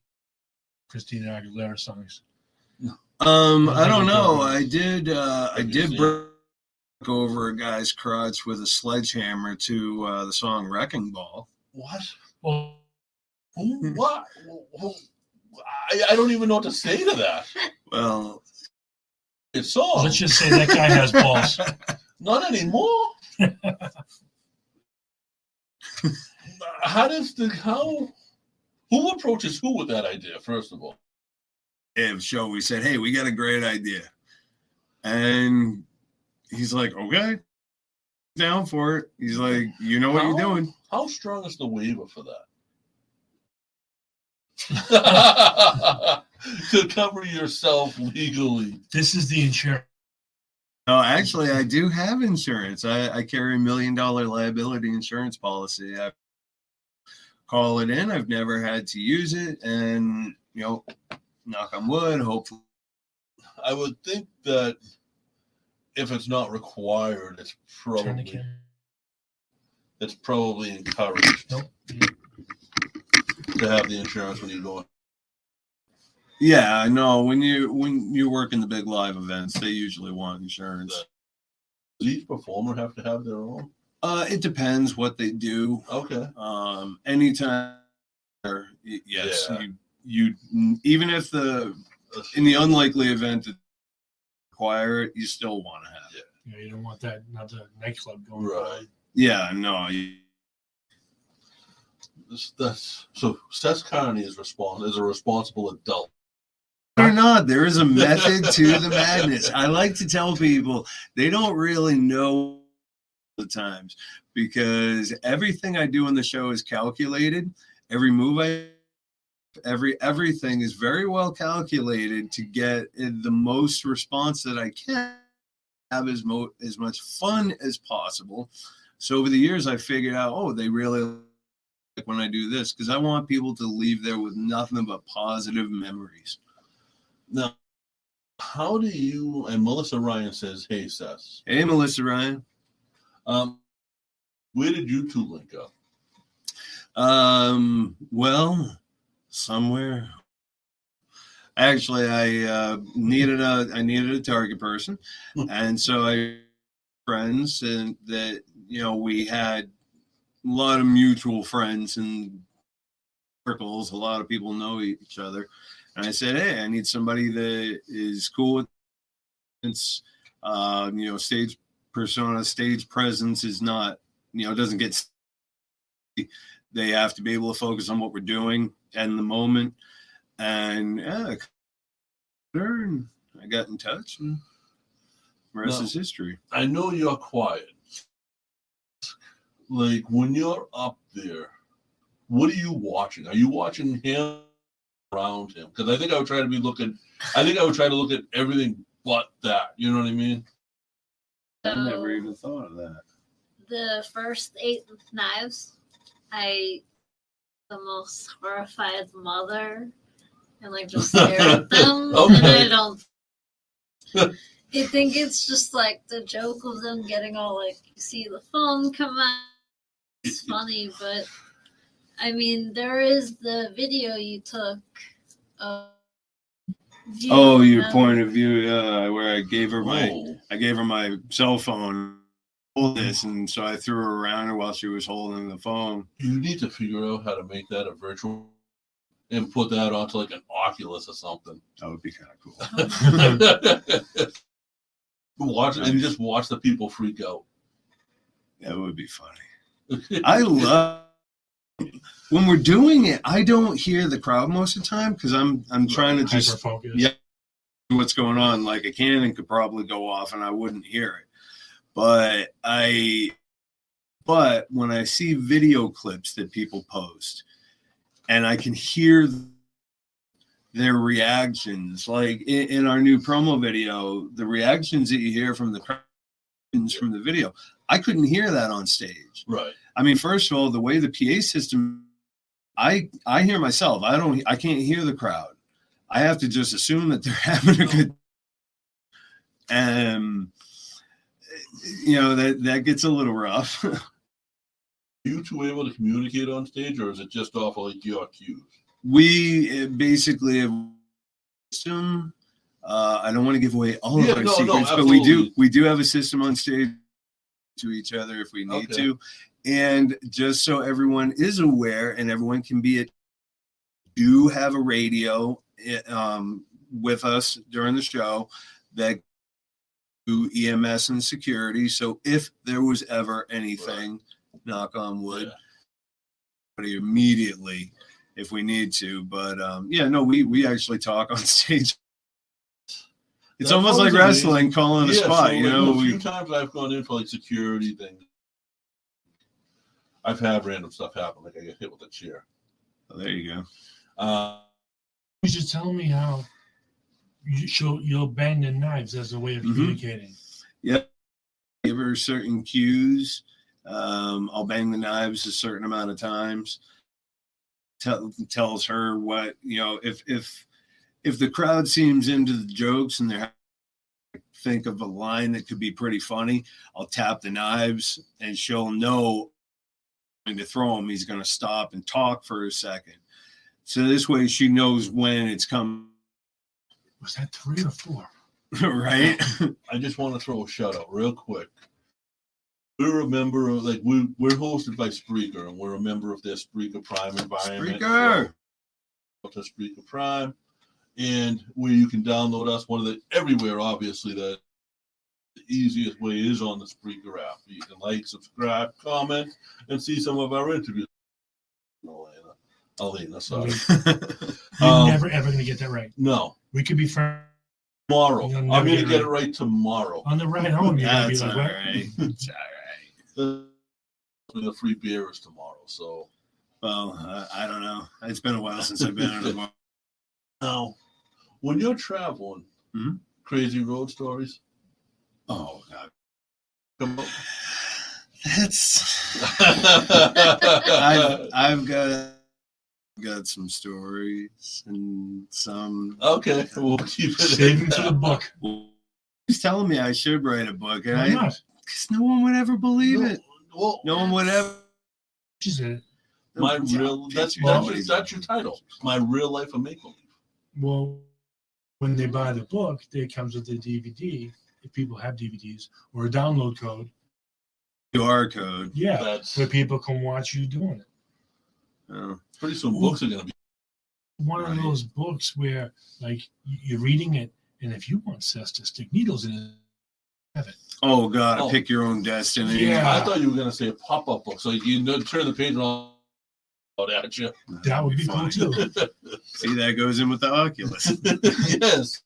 Christina Aguilera songs. I don't know. I did break over a guy's crotch with a sledgehammer to the song "Wrecking Ball." What? Well, what? I don't even know what to say to that. Well, it's song. Let's just say that guy has balls. Not anymore. Who approaches who with that idea, first of all? Show, we said, hey, we got a great idea. And he's like, okay, down for it. He's like, you know what you're doing. How strong is the waiver for that? To cover yourself legally. This is the insurance. No, actually, I do have insurance. I carry $1 million liability insurance policy. I call it in. I've never had to use it. And, knock on wood, hopefully. I would think that if it's not required, it's probably encouraged to have the insurance when you go in. Yeah, no. When you work in the big live events, they usually want insurance. Does each performer have to have their own? It depends what they do. Okay. Anytime, yes, Yeah. you even if in the unlikely event that you require it, you still want to have it. Yeah, you don't want that another nightclub going Right. by. Yeah, no. So Ses Carney is a responsible adult. Or not, there is a method to the madness. I like to tell people they don't really know the times because everything I do in the show is calculated. Every move everything is very well calculated to get the most response that I can, have as much fun as possible. So over the years, I figured out, they really like when I do this because I want people to leave there with nothing but positive memories. Now, how do you, and Melissa Ryan says, hey, Ses. Hey, Melissa Ryan. Where did you two link up? Well, somewhere. Actually, I needed a target person, and so I friends and that we had a lot of mutual friends and circles. A lot of people know each other. And I said, hey, I need somebody that is cool with stage persona, stage presence is not, doesn't get. They have to be able to focus on what we're doing and the moment. And I got in touch, and the rest is history. I know you're quiet. Like when you're up there, what are you watching? Are you watching him? Around him, because I think I would try to look at everything but that. You know what I mean? I never even thought of that. The first 8 knives, the most horrified mother, and just stare at them. Okay. And I don't. I think it's just like the joke of them getting all you see the phone come out. It's funny, but. I mean, there is the video you took of your point of view, where I gave her my cell phone, hold this, and so I threw her around her while she was holding the phone. You need to figure out how to make that a virtual and put that onto an Oculus or something. That would be kind of cool. Watch it and just watch the people freak out. That would be funny. I love. When we're doing it, I don't hear the crowd most of the time because I'm trying to just focus. What's going on. Like a cannon could probably go off and I wouldn't hear it. But when I see video clips that people post and I can hear their reactions, like in our new promo video, the reactions that you hear from the crowd from the video, I couldn't hear that on stage. Right. I mean, first of all, the way the PA system, I hear myself. I can't hear the crowd. I have to just assume that they're having a good. And that gets a little rough. Are you two able to communicate on stage, or is it just off of your cues? We basically have system. I don't want to give away all of our secrets, but we do have a system on stage to each other if we need to. And just so everyone is aware and everyone can do have a radio with us during the show that do EMS and security. So if there was ever anything, knock on wood, immediately if we need to. But we actually talk on stage. It's almost like wrestling, calling a spot. So a few times I've gone in for security things. I've had random stuff happen, like I get hit with a chair. Oh, there you go. You should tell me how you'll bang the knives as a way of communicating. Yep. Give her certain cues. I'll bang the knives a certain amount of times. Tells her what, if the crowd seems into the jokes and they're think of a line that could be pretty funny, I'll tap the knives and she'll know to throw him. He's going to stop and talk for a second. So this way she knows when it's coming. Was that 3 or 4? Right? I just want to throw a shout out real quick. We're a member of, like, we're hosted by Spreaker, and we're a member of their Spreaker Prime environment. Spreaker! To Spreaker Prime, and where you can download us. Everywhere, obviously, the easiest way is on the Spreaker app. You can like, subscribe, comment, and see some of our interviews. Elena, sorry. You're never ever going to get that right. No. We could be friends. Tomorrow. I'm going to get it right tomorrow. On the ride home, you're going to be like, all right. It's all right. The free beer is tomorrow, so. Well, I don't know. It's been a while since I've been on a bar. Now, when you're traveling, crazy road stories. Oh, God. Come on. That's. I've got some stories and some. Okay, we'll keep it. Save them to the book. He's telling me I should write a book, and Why not? because no one would ever believe it. Well, No one would ever. She said, that's your title. My real life of make believe. well, when they buy the book, it comes with a DVD. If people have DVDs or a download code. QR code. Yeah, That's where people can watch you doing it. Oh. pretty soon. Books are gonna be One of those books where, like, you're reading it, and if you want Ses to stick needles in it, have it. Oh, God, Oh. pick your own destiny. Yeah. I thought you were gonna say a pop-up book, so you turn the page on at you. That would be cool Fine. too. See, that goes in with the Oculus. Yes.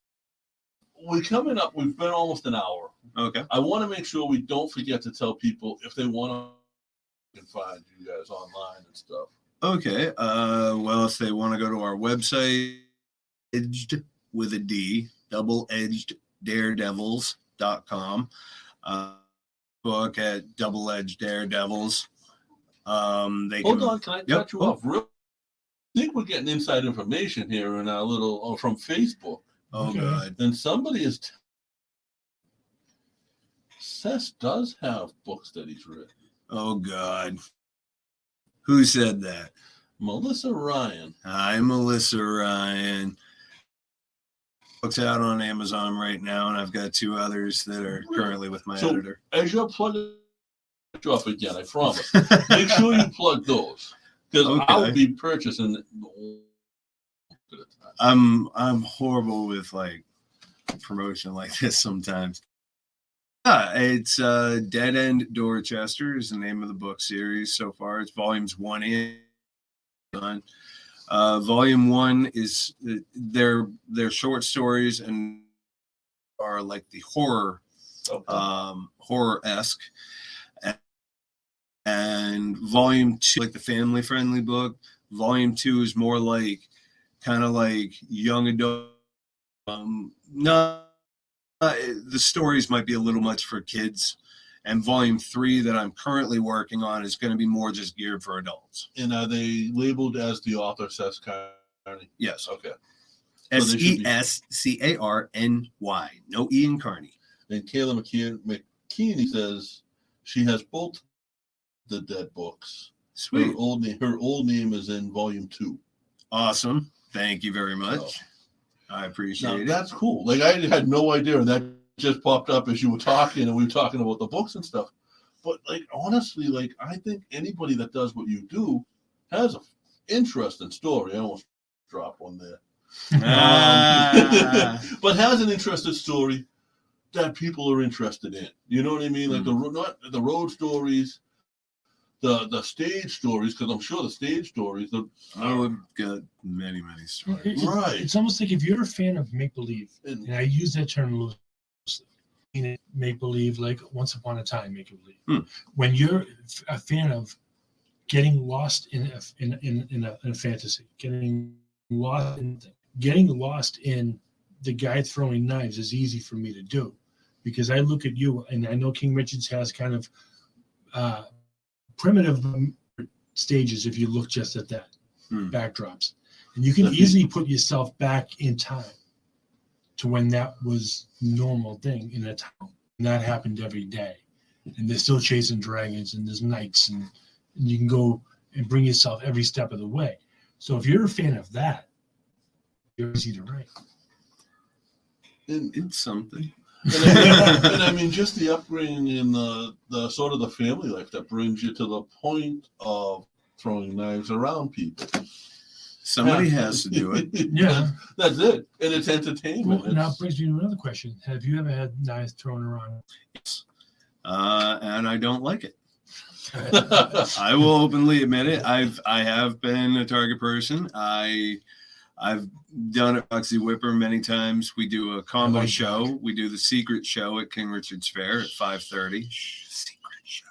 We're coming up. We've been almost an hour. Okay. I want to make sure we don't forget to tell people if they want to find you guys online and stuff. Okay. Well, if they want to go to our website, edged with a D, doubleedgeddaredevils.com. Book at Double Edged Daredevils. Hold on, can I cut you off? I think we're getting inside information here in our little from Facebook. Oh, Okay. God. Then somebody is. Ses does have books that he's written. Oh, God. Who said that? Melissa Ryan. Hi, Melissa Ryan. Book's out on Amazon right now, and I've got 2 others that are currently with my editor. As you're plugging you off again, I promise. Make sure you plug those. Because Okay. I'll be purchasing. I'm horrible with like promotion like this sometimes. It's Dead End Dorchester is the name of the book series so far. It's volumes 1 and 9. Volume 1 is they're short stories and are like the horror-esque. And volume 2, like the family friendly book. Volume 2 is more like kind of like young adult. The stories might be a little much for kids. And volume 3 that I'm currently working on is going to be more just geared for adults. And are they labeled as the author, Ses Carney? Yes. Okay. SESCARNY. No E in Carney. And Kayla McKeaney says she has both the Dead books. Sweet. Her old name is in volume 2. Awesome. Thank you very much. So, I appreciate it. that's cool. Like, I had no idea. That just popped up as you were talking, and we were talking about the books and stuff. But, like, honestly, like, I think anybody that does what you do has an interesting story. I almost dropped one there. But has an interesting story that people are interested in. You know what I mean? Like, not the road stories, the stage stories, because I'm sure the stage stories. I've got many stories. Right. It's almost like if you're a fan of make believe, and I use that term loosely, make believe, like Once Upon a Time make believe. When you're a fan of getting lost in a fantasy, getting lost in the guy throwing knives is easy for me to do, because I look at you, and I know King Richards has kind of primitive stages if you look just at that backdrops, and you can easily put yourself back in time to when that was normal thing in a town, and that happened every day, and they're still chasing dragons, and there's knights, and you can go and bring yourself every step of the way. So if you're a fan of that, you're easy to write. It's something. And I mean, just the upbringing and the sort of the family life that brings you to the point of throwing knives around people. Somebody has to do it. Yeah. That's it. And it's entertainment. Well, now it brings me to another question. Have you ever had knives thrown around? Yes. And I don't like it. I will openly admit it. I have been a target person. I've done a Foxy Whipper many times. We do a combo show. That. We do the secret show at King Richard's Fair at 5:30. Secret show.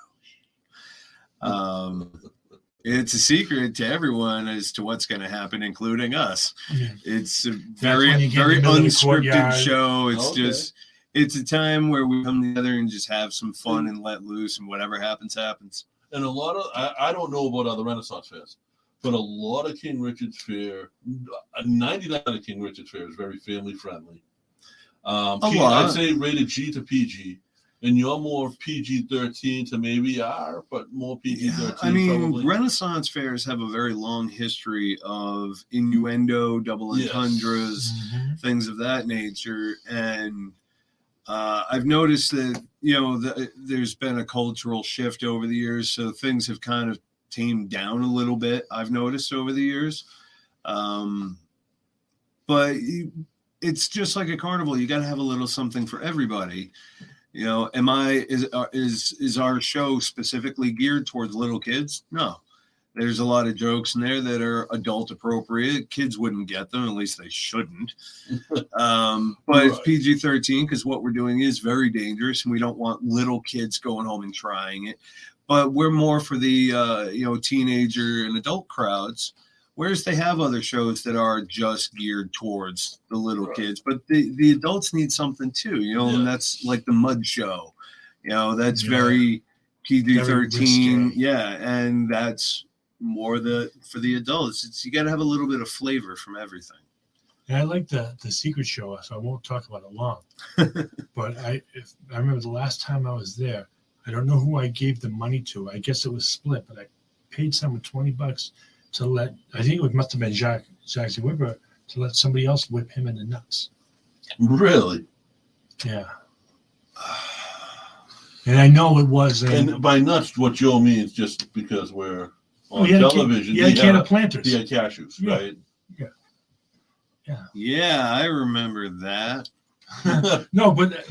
It's a secret to everyone as to what's going to happen, including us. Yeah. It's a very unscripted show. It's it's a time where we come together and just have some fun and let loose, and whatever happens, happens. And a lot of, I don't know about other Renaissance fairs, but a lot of King Richard's Fair, 99% of King Richard's Fair is very family friendly. I'd say rated G to PG, and you're more PG-13 to maybe R, but more PG-13. Yeah, I mean, probably. Renaissance fairs have a very long history of innuendo, double entendres, things of that nature, and I've noticed that there's been a cultural shift over the years, so things have kind of tamed down a little bit. I've noticed over the years, but it's just like a carnival. You got to have a little something for everybody. Is our show specifically geared towards little kids? No. There's a lot of jokes in there that are adult appropriate. Kids wouldn't get them, at least they shouldn't. But it's PG-13 because what we're doing is very dangerous, and we don't want little kids going home and trying it. But we're more for the teenager and adult crowds, whereas they have other shows that are just geared towards the little kids. But the adults need something too, and that's like the Mud Show. That's very PG-13. Yeah, and that's more for the adults. You got to have a little bit of flavor from everything. And I like the secret show, so I won't talk about it long. But I remember the last time I was there, I don't know who I gave the money to. I guess it was split, but I paid someone $20 to let, I think it must have been Jacques Whipper, to let somebody else whip him in the nuts. Really? Yeah. And I know it was. And by nuts, what Joe means, just because we're on television. Yeah, a can of Planters. Yeah, cashews, right? Yeah, I remember that. No, but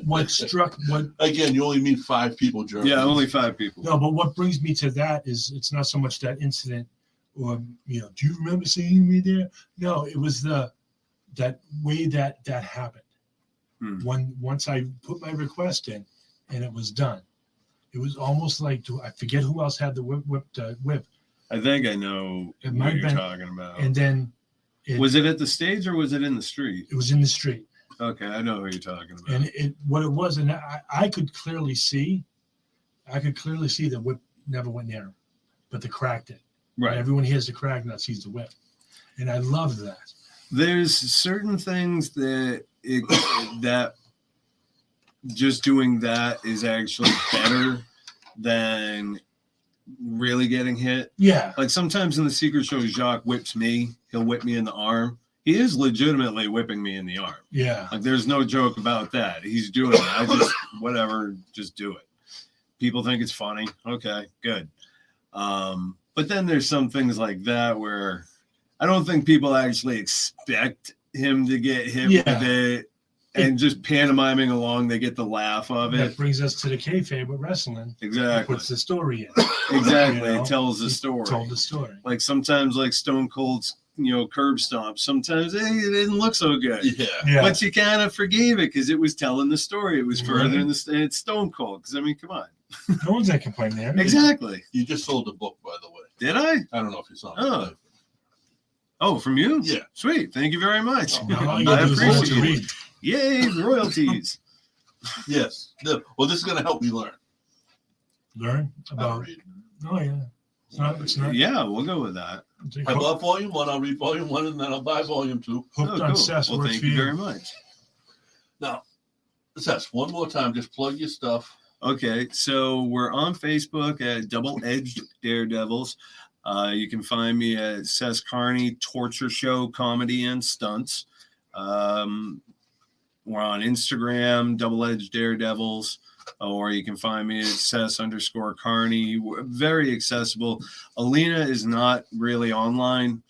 what struck what again? You only meet 5 people, Jeremy. Yeah, only 5 people. No, but what brings me to that is it's not so much that incident, or do you remember seeing me there? No, it was that way that happened. Once I put my request in, and it was done. It was almost like I forget who else had the whip. I think I know what you're talking about. And then. Was it at the stage or was it in the street? It was in the street. Okay, I know who you're talking about. And what it was, and I could clearly see the whip never went near him, but the crack did. Right. And everyone hears the crack, not sees the whip. And I love that. There's certain things that that just doing that is actually better than really getting hit. Yeah. Like sometimes in the secret show, Jacques whips me. He'll whip me in the arm. He is legitimately whipping me in the arm. Yeah. Like there's no joke about that. He's doing it. I just, whatever, just do it. People think it's funny. Okay, good. But then there's some things like that where I don't think people actually expect him to get hit with it. And just pantomiming along, they get the laugh of it. That brings us to the kayfabe with wrestling. Exactly. It puts the story in. Exactly. It tells the story. Told the story. Like sometimes like Stone Cold's, curb stomp. Sometimes it didn't look so good. Yeah. But you kind of forgave it because it was telling the story. It was further in it's Stone Cold. Because, I mean, come on. No one's going to complain there. Exactly. You just sold the book, by the way. Did I? I don't know if you saw it. Oh, from you? Yeah. Sweet. Thank you very much. I appreciate it. Yay, royalties. Yes. Well, this is going to help me learn. Learn about it. Oh, yeah. It's not. Yeah, we'll go with that. I bought volume 1, I'll read volume 1, and then I'll buy volume 2. Hooked on Ses. Well, thank you very much. Now, Ses, one more time, just plug your stuff. Okay, so we're on Facebook at Double Edged Daredevils. You can find me at Ses Carney Torture Show Comedy and Stunts. We're on Instagram, Double Edged Daredevils, or you can find me at Ses_Carney. We're very accessible. Elena is not really online.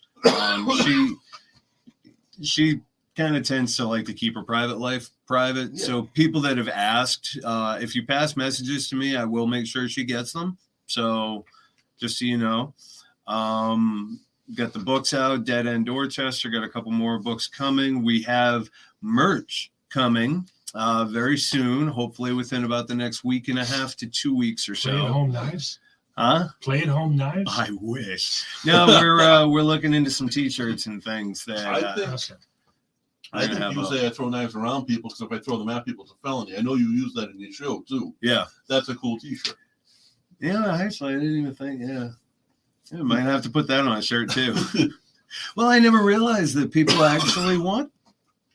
She kind of tends to like to keep her private life private. Yeah. So people that have asked, if you pass messages to me, I will make sure she gets them. So just so you know. Got the books out, Dead End Dorchester, got a couple more books coming. We have merch coming very soon, hopefully within about the next week and a half to 2 weeks or so. Play at home knives? Huh? Play at home knives? I wish. No, we're looking into some t-shirts and things that I think you say I throw knives around people because if I throw them at people, it's a felony. I know you use that in your show too. Yeah. That's a cool t-shirt. Yeah, actually, I didn't even think, I might have to put that on a shirt too. Well, I never realized that people actually want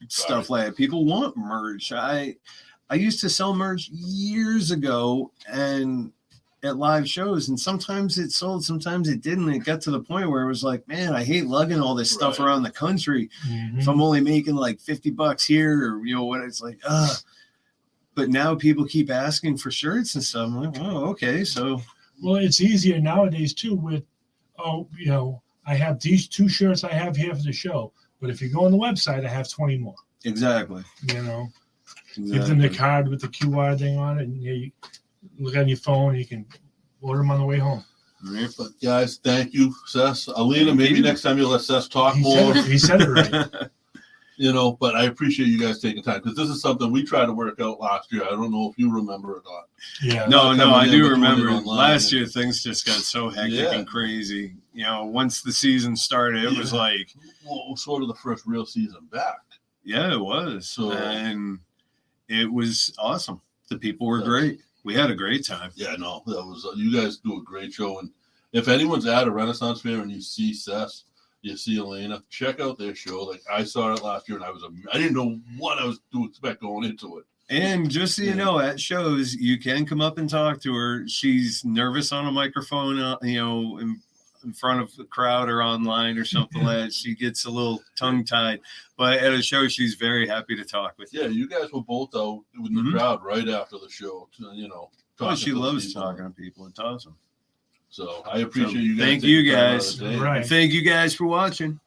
stuff like that. People want merch. I used to sell merch years ago and at live shows, and sometimes it sold, sometimes it didn't. It got to the point where it was like, man, I hate lugging all this stuff around the country. Mm-hmm. If I'm only making like $50 here, or what, it's like, But now people keep asking for shirts and stuff. I'm like, oh, okay, so. Well, it's easier nowadays too with, I have these 2 shirts I have here for the show, but if you go on the website, I have 20 more. Exactly. Give them the card with the QR thing on it, and you look on your phone, and you can order them on the way home. Right. But guys, thank you, Ses. Alina, maybe next time you'll let Ses talk He more. said it right. But I appreciate you guys taking time because this is something we tried to work out last year. I don't know if you remember or not. Yeah. No, I do remember. Online Last year, things just got so hectic and crazy. Once the season started, it was like, well, sort of the first real season back. Yeah, it was. So, and it was awesome. The people were great. We had a great time. Yeah, no, that was you guys do a great show. And if anyone's at a Renaissance fair and you see Ses, you see Elena, check out their show. Like I saw it last year, and I didn't know what I was to expect going into it. And just so you know, at shows, you can come up and talk to her. She's nervous on a microphone, in front of the crowd or online or something like that. She gets a little tongue-tied. But at a show, she's very happy to talk with you. Yeah, you guys were both out with the crowd right after the show, She loves talking to people. It's awesome. So I appreciate you guys. Thank you guys. Right. Thank you guys for watching.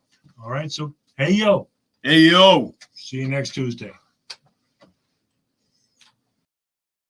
All right. So, hey, yo. Hey, yo. See you next Tuesday.